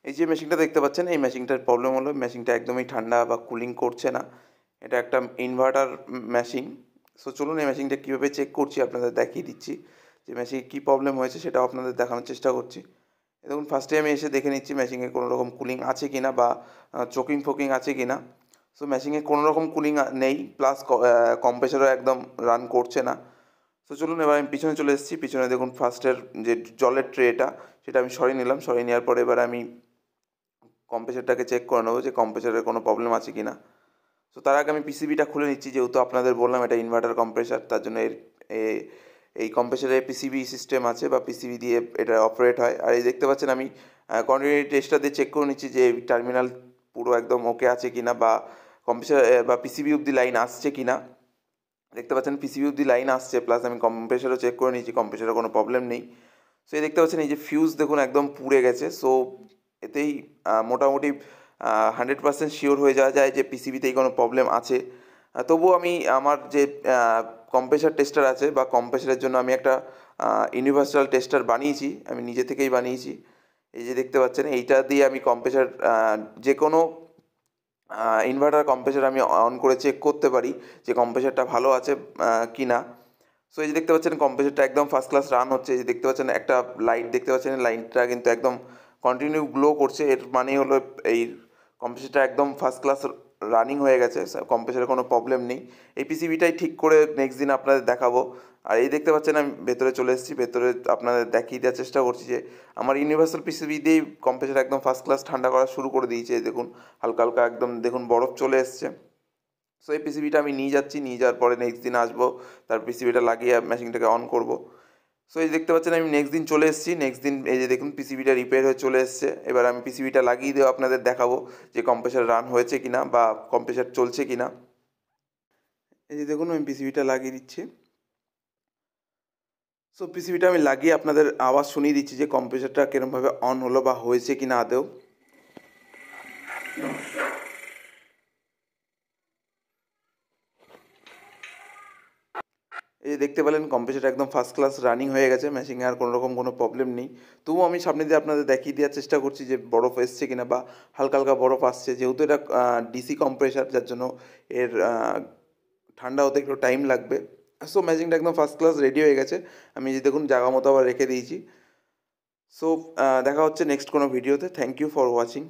এই যে মেশিনটা দেখতে পাচ্ছেন, এই মেশিনটার প্রবলেম হলো মেশিনটা একদমই ঠান্ডা বা কুলিং করছে না। এটা একটা ইনভার্টার মেশিন। সো চলুন এই মেশিনটা কীভাবে চেক করছি আপনাদের দেখিয়ে দিচ্ছি, যে মেশিনে কী প্রবলেম হয়েছে সেটাও আপনাদের দেখানোর চেষ্টা করছি। দেখুন ফার্স্টে আমি এসে দেখে নিচ্ছি মেশিনে কোনো রকম কুলিং আছে কি না বা চোকিং ফোকিং আছে কি না। সো মেশিনে কোনো রকম কুলিং নেই, প্লাস কম্প্রেসারও একদম রান করছে না। তো চলুন এবার আমি পিছনে চলে এসেছি। পিছনে দেখুন ফার্স্টের যে জলের ট্রেটা সেটা আমি সরিয়ে নিলাম। সরিয়ে নেওয়ার পরে এবার আমি কম্প্রেসারটাকে চেক করে নেবো যে কম্প্রেসারের কোনো প্রবলেম আছে কি না। সো তার আগে আমি পিসিবিটা খুলে নিচ্ছি, যেহেতু আপনাদের বললাম এটা ইনভার্টার কম্প্রেসার, তার জন্য এই কম্প্রেসারে পিসিবি সিস্টেম আছে বা পিসিবি দিয়ে এটা অপারেট হয়। আর এই দেখতে পাচ্ছেন আমি কন্টিনিউটি টেস্টটা দিয়ে চেক করে নিচ্ছি যে টার্মিনাল পুরো একদম ওকে আছে কি না, বা কম্প্রেসার বা পিসিবি অব্দি লাইন আসছে কি না। দেখতে পাচ্ছেন পিসিবি অব্দি লাইন আসছে, প্লাস আমি কম্প্রেসারও চেক করে নিয়েছি, কম্প্রেসারে কোনো প্রবলেম নেই। সো এই দেখতে পাচ্ছেন এই যে ফিউজ দেখুন একদম পুড়ে গেছে। সো এতেই মোটামুটি 100% শিওর হয়ে যাওয়া যায় যে পিসিবিতেই কোনো প্রবলেম আছে। তবুও আমি আমার যে কম্প্রেসার টেস্টার আছে বা কম্প্রেসারের জন্য আমি একটা ইউনিভার্সাল টেস্টার বানিয়েছি, আমি নিজে থেকেই বানিয়েছি। এই যে দেখতে পাচ্ছেন এইটা দিয়ে আমি কম্প্রেসার যে কোনো ইনভার্টার কম্প্রেসার আমি অন করে চেক করতে পারি যে কম্প্রেসারটা ভালো আছে কি না। সো এই যে দেখতে পাচ্ছেন কম্প্রেসারটা একদম ফার্স্ট ক্লাস রান হচ্ছে। এই যে দেখতে পাচ্ছেন একটা লাইট দেখতে পাচ্ছেন, লাইটটা কিন্তু একদম কন্টিনিউ গ্লো করছে। এর মানে হলো এই কম্প্রেসারটা একদম ফার্স্ট ক্লাস রানিং হয়ে গেছে, কম্প্রেসারে কোনো প্রবলেম নেই। এই পিসিবিটাই ঠিক করে নেক্সট দিন আপনাদের দেখাবো। আর এই দেখতে পাচ্ছেন আমি ভেতরে চলে এসেছি, ভেতরে আপনাদের দেখিয়ে দেওয়ার চেষ্টা করছি যে আমার ইউনিভার্সাল পিসিবি দিয়েই কম্প্রেসার একদম ফার্স্ট ক্লাস ঠান্ডা করা শুরু করে দিয়েছে। দেখুন হালকা হালকা একদম দেখুন বরফ চলে এসছে। সো এই পিসিবিটা আমি নিয়ে যাচ্ছি, নিয়ে যাওয়ার পরে নেক্সট দিন আসবো, তার পিসিবিটা লাগিয়ে মেশিনটাকে অন করব। সো এই দেখতে পাচ্ছেন আমি নেক্সট দিন চলে এসেছি। নেক্সট দিন এই যে দেখুন পিসিবিটা রিপেয়ার হয়ে চলে এসছে। এবার আমি পিসিবিটা লাগিয়ে দেওয়া আপনাদের দেখাবো যে কম্প্রেসার রান হয়েছে কি না বা কম্প্রেসার চলছে কি না। এই যে দেখুন আমি পিসিবিটা লাগিয়ে দিচ্ছি। সো পিসিবিটা আমি লাগিয়ে আপনাদের আওয়াজ শুনিয়ে দিচ্ছি যে কম্প্রেসারটা কীরকমভাবে অন হলো বা হয়েছে কি না আদৌ। এই যে দেখতে পেলেন কম্প্রেসারটা একদম ফার্স্ট ক্লাস রানিং হয়ে গেছে, মেশিনে আর কোনো রকম কোনো প্রবলেম নেই। তবুও আমি সামনে দিয়ে আপনাদের দেখিয়ে দেওয়ার চেষ্টা করছি যে বরফ এসছে কিনা বা হালকা হালকা বরফ আসছে, যেহেতু এটা ডিসি কম্প্রেসার, যার জন্য এর ঠান্ডা হতে একটু টাইম লাগবে। সো মেশিনটা একদম ফার্স্ট ক্লাস রেডি হয়ে গেছে। আমি যে দেখুন জায়গা মতো আবার রেখে দিয়েছি। সো দেখা হচ্ছে নেক্সট কোনো ভিডিওতে। Thank you for watching.